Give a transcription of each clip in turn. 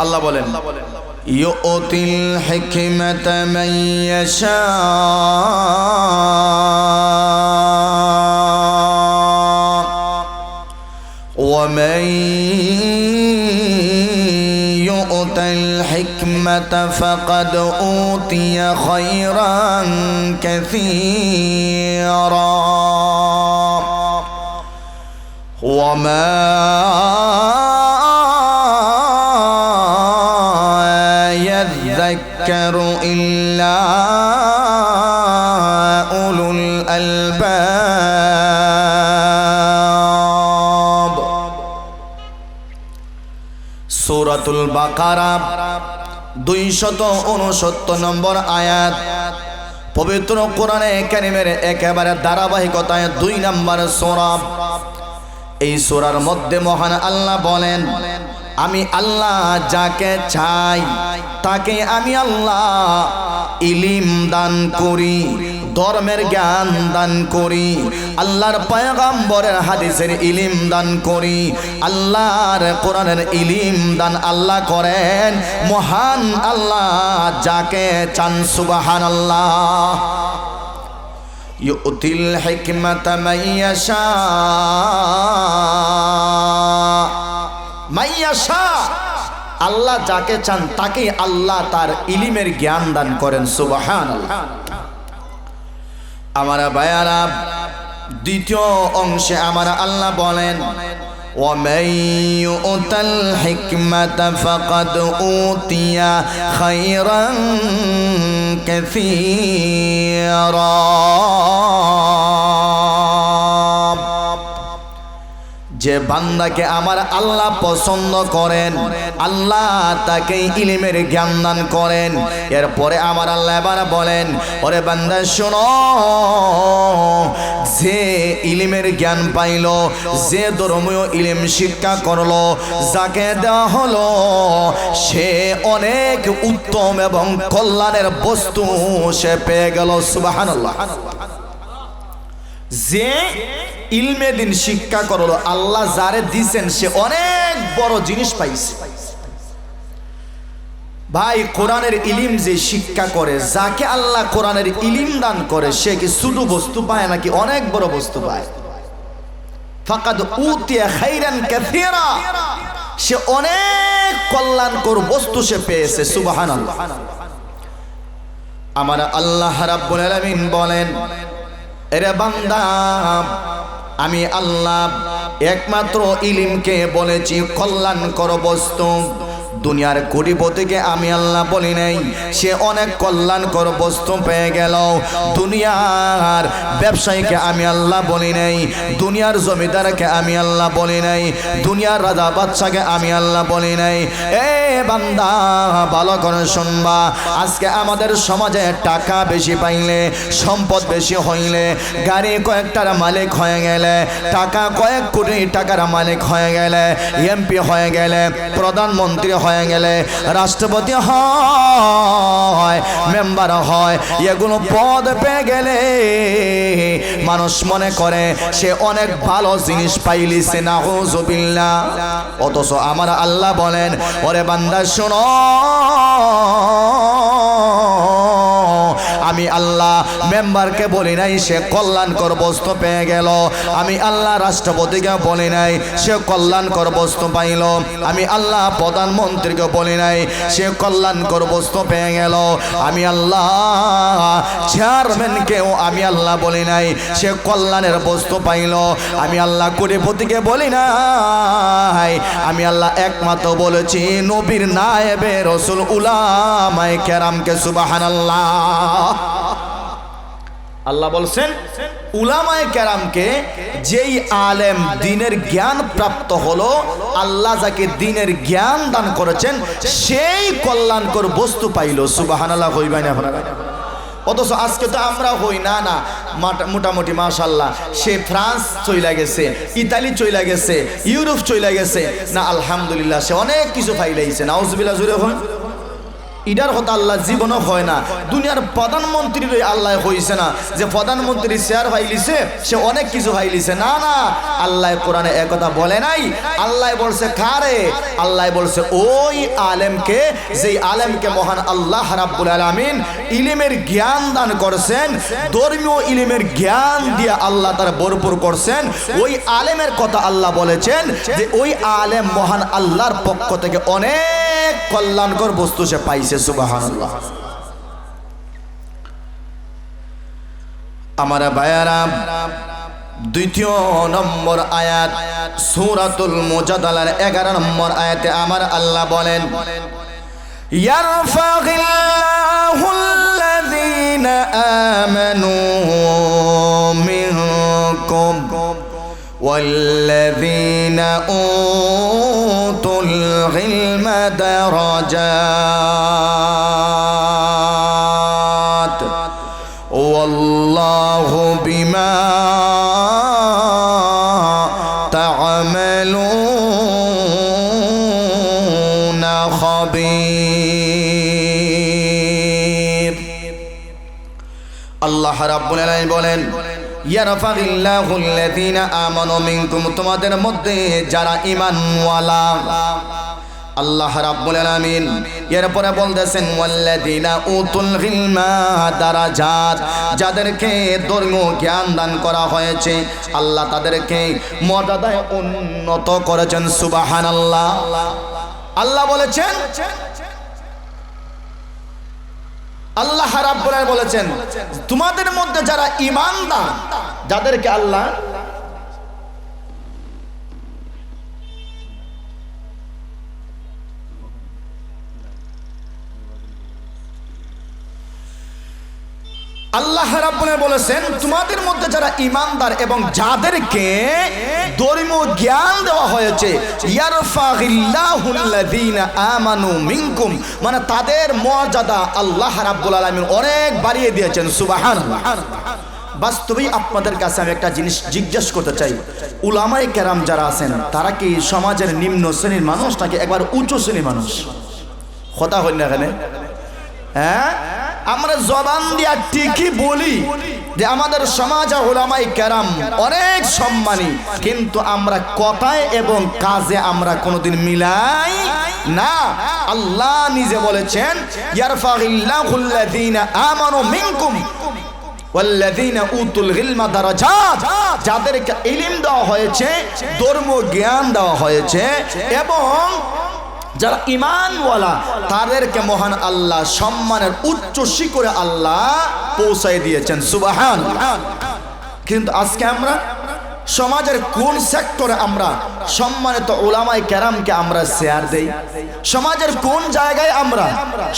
আল্লাহ বলেন ইউতিল হিকমাতা মান ইয়াশা ওয়া মান ইউতিল হিকমাতা ফাকাদ উতিয়া খায়রান কাসীরা ওয়া মা إلا أولو الألباب সূরাতুল বাকারা 269 নম্বর আয়াত। পবিত্র কোরআনে কারীমের একেবারে ধারাবাহিকতায় 2 নম্বর সূরা। এই সূরার মধ্যে মহান আল্লাহ বলেন আমি আল্লাহ যাকে চাই তাকে আমি আল্লাহ ইলম দান করি, ধর্মের জ্ঞান দান করি, আল্লাহর পয়গম্বরের হাদিসের ইলম দান করি, আল্লাহর কোরআনের ইলম দান আল্লাহ করেন মহান আল্লাহ যাকে চান। সুবহানাল্লাহ। ইউতিল হিকমাতা মান ইয়াশা মাইয়াশা, আল্লাহ যাকে চান তাকে আল্লাহ তার ইলমের জ্ঞান দান করেন। সুবহানাল্লাহ। আমার ভাইয়ারা, দ্বিতীয় অংশে আমার আল্লাহ বলেন ওয়া মান ইউতাল হিকমাতা ফাকাদ উতিয়া খায়রান কাসীরা। যে বান্দাকে আমার আল্লাহ পছন্দ করেন আল্লাহ তাকে ইলমের জ্ঞান দান করেন। এরপরে আমার আল্লাহ এবার বলেন ওরে বান্দা শোনো, যে ইলমের জ্ঞান পাইল, যে ধর্মীয় ইলম শিক্ষা করলো, যাকে দেওয়া হলো সে অনেক উত্তম এবং কল্যাণের বস্তু সে পেয়ে গেল। সুবহানাল্লাহ। যে ইলমে দিন শিক্ষা করলো আল্লাহ যারে দিছেন সে অনেক বড় জিনিস পাইছে। ভাই কোরআনের ইলম যে শিক্ষা করে, যাকে আল্লাহ কোরআনের ইলম দান করে সে কি ছোট বস্তু পায় নাকি অনেক বড় বস্তু পায়? ফাকাদ উতিয়া খায়রান কাসীরা, সে অনেক কল্যাণকর বস্তু সে পেয়েছে। সুবহানাল্লাহ। আমার আল্লাহ রাব্বুল আলামিন বলেন এরে বান্দা আমি আল্লাহ একমাত্র ইলমকে বলেছি কল্যাণকর বস্তু। দুনিয়ার কোটিপতিকে আমি আল্লাহ বলি নাই সে অনেক কল্যাণকর বস্তু পেয়ে গেল। দুনিয়ার ব্যবসায়ীকে আমি আল্লাহ বলি নাই, দুনিয়ার জমিদারকে আমি আল্লাহ বলি নাই, দুনিয়ার রাজা বাদশাকে আমি আল্লাহ বলি নাই। এ বান্দা ভালো করে শুনবা, আজকে আমাদের সমাজে টাকা বেশি পাইলে, সম্পদ বেশি হইলে, গাড়ি কয়েকটার মালিক হয়ে গেলে, টাকা কয়েক কোটি টাকার মালিক হয়ে গেলে, এমপি হয়ে গেলে, প্রধানমন্ত্রী হয়ে গেলে, রাষ্ট্রপতি হয়, মেম্বার হয়, এগুলো পদ পেয়ে গেলে মানুষ মনে করে সে অনেক ভালো জিনিস পাইলিছে। নাউযুবিল্লাহ। অথচ আমার আল্লাহ বলেন ওরে বান্দা শোনো, আমি আল্লাহ মেম্বারকে বলি নাই সে কল্যাণকর বস্তু পেয়ে গেল, আমি আল্লাহ রাষ্ট্রপতিকে বলি নাই সে কল্যাণকর বস্তু পাইল, আমি আল্লাহ প্রধানমন্ত্রীকে বলি নাই সে কল্যাণকর বস্তু পেয়ে গেল, আমি আল্লাহ চেয়ারম্যানকেও আমি আল্লাহ বলি নাই সে কল্যাণের বস্তু পাইল, আমি আল্লাহ কোটিপতিকে বলি নাই, আমি আল্লাহ একমাত্র বলেছি নবীর নায়েবে রাসূল উলামায়ে কেরামকে। সুবহানাল্লাহ। আল্লাহ বলছেন উলামায়ে কেরামকে, যেই আলেম দিনের জ্ঞান প্রাপ্ত হলো, আল্লাহ যাকে দিনের জ্ঞান দান করেছেন সেই কল্যাণকর বস্তু পাইল। সুবহানাল্লাহ। হইবাই না আপনারা? অথচ আজকে তো আমরা হই না না মোটামুটি মাশাআল্লাহ সে ফ্রান্স চইলা গেছে, ইতালি চইলা গেছে, ইউরোপ চইলা গেছে না, আলহামদুলিল্লাহ সে অনেক কিছু পাইলাইছে। নাউজুবিল্লাহ। জোরে হন। ইডার কথা আল্লাহ জীবনও হয় না। দুনিয়ার প্রধানমন্ত্রীর আল্লাহ হইছে না যে প্রধানমন্ত্রী চেয়ার ভাইলিছে সে অনেক কিছু ভাইলিছে, না না, আল্লাহ কোরআনে একথা বলে নাই। আল্লাহ বলছে কারে? আল্লাহ বলছে ওই আলেমকে, যেই আলেমকে মহান আল্লাহ রাব্বুল আলামিন ইলমের জ্ঞান দান করছেন, ধর্মীয় ইলমের জ্ঞান দিয়ে আল্লাহ তার ভরপুর করছেন। ওই আলেমের কথা আল্লাহ বলেছেন যে ওই আলেম মহান আল্লাহর পক্ষ থেকে অনেক কল্যাণকর বস্তু সে পাইছে। সুবহানাল্লাহ। আমার ভাইয়ারা, দ্বিতীয় নম্বর আয়াত সূরাতুল মুজাদালার 11 নম্বর আয়াতে আমার আল্লাহ বলেন, ইয়ারফাগিল্লাহুল্লাযীনা আমানু মিনকুম ওয়াল্লাযীনা উতুল ইলমা দারাজাত ওয়াল্লাহু বিমা তা'মালুনা খাবীর। আল্লাহ রাব্বুল আলামিন বলেন, ইয়ারফাগিল্লাহুল্লাযীনা আমানু মিনকুম, তোমাদের মধ্যে যারা ঈমানওয়ালা। আল্লাহ রাব্বুল আলামিন এরপরে বলতেছেন ওয়াল্লাযীনা উতুল ইলমা দারাজাত, যাদেরকে ধর্মীয় জ্ঞান দান করা হয়েছে আল্লাহ তাদেরকে মর্যাদায় উন্নত করেছেন। সুবহানাল্লাহ। আল্লাহ বলেছেন, আল্লাহ রাব্বুল আলামিন বলেছেন তোমাদের মধ্যে যারা ঈমানদার, যাদেরকে আল্লাহ আল্লাহ রাব্বুল আলামিন বলেছেন তোমাদের মধ্যে যারা ঈমানদার এবং যাদেরকে ধর্মীয় জ্ঞান দেওয়া হয়েছে, ইয়ারফাগিল্লাহুল্লাযীনা আমানু মিনকুম, মানে তাদের মর্যাদা আল্লাহ রাব্বুল আলামিন অনেক বাড়িয়ে দিয়েছেন। সুবহানাল্লাহ। বাস্তবেই আপনাদের কাছে আমি একটা জিনিস জিজ্ঞেস করতে চাই, উলামায়ে কেরাম যারা আছেন তারা কি সমাজের নিম্ন শ্রেণীর মানুষ নাকি একবার উচ্চ শ্রেণীর মানুষ? কথা হল না এখানে? হ্যাঁ, আমরা জবান দিয়া ঠিকই বলি যে আমাদের সমাজে উলামায়ে কেরাম অনেক সম্মানী, কিন্তু আমরা কথায় এবং কাজে আমরা কোনোদিন মিলাই না। আল্লাহ নিজে বলেছেন ইয়ারফাগিল্লাহুল্লাযীনা আমানু মিনকুম ওয়াল্লাযীনা উতুল ইলমা দারাজাত, যাদেরকে ইলম দেওয়া হয়েছে, ধর্মীয় জ্ঞান দেওয়া হয়েছে এবং যারা ঈমানওয়ালা তাদেরকে মহান আল্লাহ সম্মানের উচ্চ শিখরে আল্লাহ পৌঁছায় দিয়েছেন। সুবহানাল্লাহ। কিন্তু আজকে আমরা সমাজের কোন সেক্টরে আমরা সম্মানিত উলামায়ে কেরামকে আমরা শেয়ার দেই? সমাজের কোন জায়গায় আমরা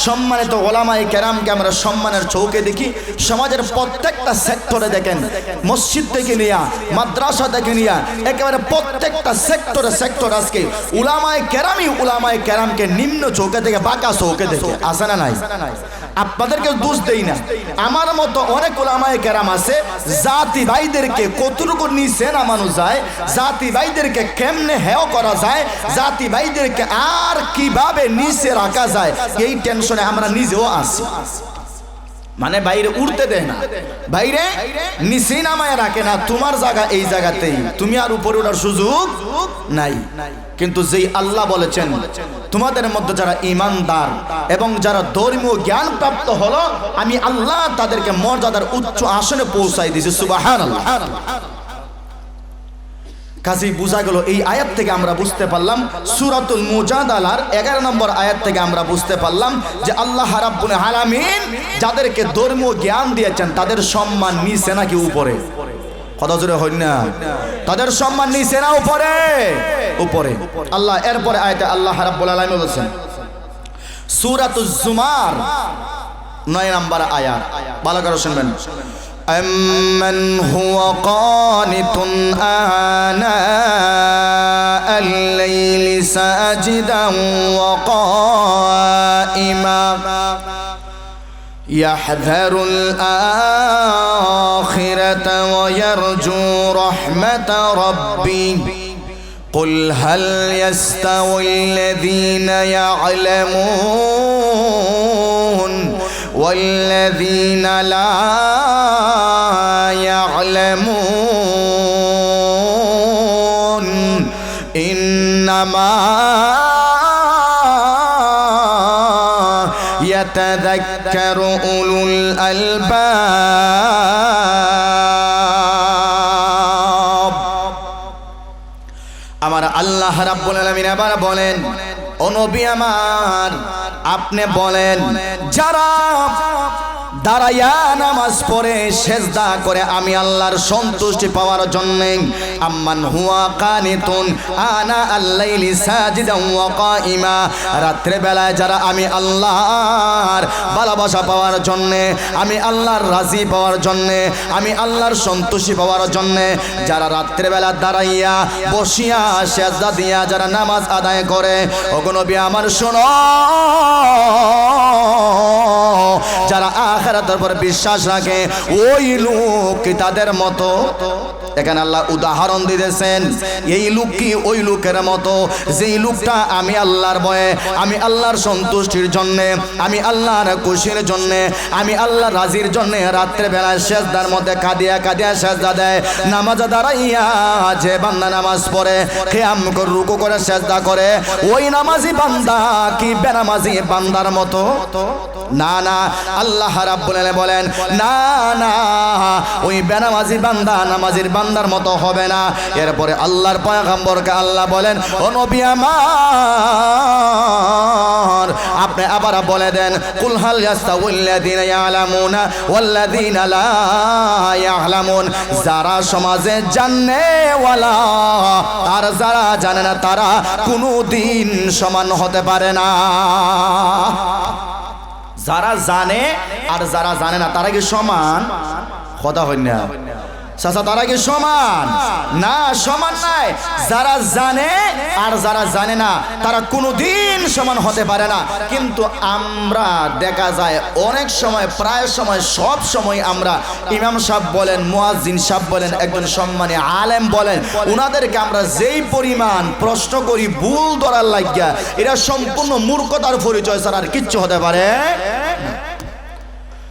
সম্মানিত উলামায়ে কেরামকে আমরা সম্মানের চৌকে দেখি? সমাজের প্রত্যেকটা সেক্টরে দেখেন, মসজিদ থেকে নিয়া মাদ্রাসা থেকে নিয়া একেবারে প্রত্যেকটা সেক্টর আজকে উলামায়ে কেরামকে নিম্ন চৌকে থেকে বাঁকা চৌকে দেখে। আছে না নাই? আপনাদেরকে দোষ দেই না, আমার মতো অনেক উলামায়ে কেরাম আছে জাতি ভাইদেরকে কতটুকু নিচে নামানো যায়, জাতি ভাইদেরকে কেমনে হেয় করা যায়, জাতি ভাইদেরকে আর কিভাবে নিচে রাখা যায়, এই টেনশনে আমরা নিজেও আছি। মানে বাইরে উঠতে দেয় না, বাইরে নিচে নামায় রাখে না, তোমার জায়গা এই জায়গাতেই, তুমি আর উপরে ওঠার সুযোগ নাই। কিন্তু যেই আল্লাহ বলেছেন তোমাদের মধ্যে যারা ঈমানদার এবং যারা ধর্মীয় জ্ঞান প্রাপ্ত হলো, আমি আল্লাহ তাদেরকে মর্যাদার উচ্চ আসনে পৌঁছাই দিয়েছি। সুবহানাল্লাহ। কাজেই বোঝা গেল, এই আয়াত থেকে আমরা বুঝতে পারলাম, সূরাতুল মুজাদালার 11 নম্বর আয়াত থেকে আমরা বুঝতে পারলাম যে আল্লাহ রাব্বুল আলামিন যাদেরকে ধর্মীয় জ্ঞান দিয়েছেন তাদের সম্মান নিচে নাকি উপরে? কথা জোরে হয় না? তাদের সম্মান নিচে না উপরে? উপরে। আল্লাহ এরপরে আয়াতে আল্লাহ রাব্বুল আলামিন বলেছেন, সূরাতুজ জুমার 9 নম্বর আয়াত, ভালো করে শুনবেন। أَمَّنْ هُوَ قَانِتٌ آنَاءَ اللَّيْلِ سَاجِدًا وَقَائِمًا يَحْذَرُ الْآخِرَةَ وَيَرْجُو رَحْمَةَ رَبِّهِ قل هل يستوي الذين يعلمون والذين لا يعلمون إنما يتذكر أولو الألباب আমার আল্লাহ রাব্বুল আলামিন আবার বলেন, ও নবী আমার আপনি বলেন, যারা দাঁড়াইয়া নামাজ পড়ে সেজদা করে আমি আল্লাহর সন্তুষ্টি পাওয়ার জন্য, আম্মান হুয়া কানিতুন আনা আল-লাইলি সাজিদান ওয়া কাইমা, রাত্রে বেলায় যারা আমি আল্লাহর ভালোবাসা পাওয়ার জন্য, আমি আল্লাহর রাজি পাওয়ার জন্য, আমি আল্লাহর সন্তুষ্টি পাওয়ার জন্য যারা রাত্রে বেলা দাঁড়াইয়া বসিয়া সেজদা দিয়া যারা নামাজ আদায় করে, ওগো নবী আমার শোনো, যারা আখিরাতের উপর বিশ্বাস রাখে ওই লোক কি তাদের মতো। এখানে আল্লাহ উদাহরণ দিতেছেন, এই লোক কি ওই লোকের মতো যেই লোকটা আমি আল্লাহর ভয়ে, আমি আল্লাহর সন্তুষ্টির জন্য, আমি আল্লাহর খুশির জন্য, আমি আল্লাহর রাজির জন্য রাত্রে বেলায় সেজদার মধ্যে কাঁদিয়া কাঁদিয়া সেজদা দেয়। নামাজ দাঁড়াইয়া যে বান্দা নামাজ পড়ে, কিয়াম করে রুকু করে সেজদা করে, ওই নামাজি বান্দা কি বেনামাজি বান্দার মতো? না না, আল্লাহ রাব্বুল আলামিন বলেন না না, ওই বেনামাজি বান্দা নামাজির বান্দার মতো হবে না। এরপরে আল্লাহর পয়গম্বরকে আল্লাহ বলেন, ও নবী আমার আপনি আবার বলে দেন, কুল হাল ইয়াস্তাউল্লাযীনা ইয়ালামুনা ওয়াল্লাযীনা লা ইয়ালামুন, যারা সমাজে জানেওয়ালা আর যারা জানে না তারা কোনোদিন সমান হতে পারে না। যারা জানে আর যারা জানে না তারা কি সমান? কথা হয় না চাচা, তারা কি সমান? না, সমান নাই। যারা জানে আর যারা জানে না তারা কোনোদিন সমান হতে পারে না। কিন্তু আমরা দেখা যায় অনেক সময়, প্রায় সময়, সব সময় আমরা ইমাম সাহেব বলেন, মুয়াজ্জিন সাহেব বলেন, একজন সম্মানী আলেম বলেন, ওনাদেরকে আমরা যেই পরিমাণ প্রশ্ন করি ভুল ধরার লাগিয়া, এটা সম্পূর্ণ মূর্খতার পরিচয় ছাড়া আর কিচ্ছু হতে পারে না।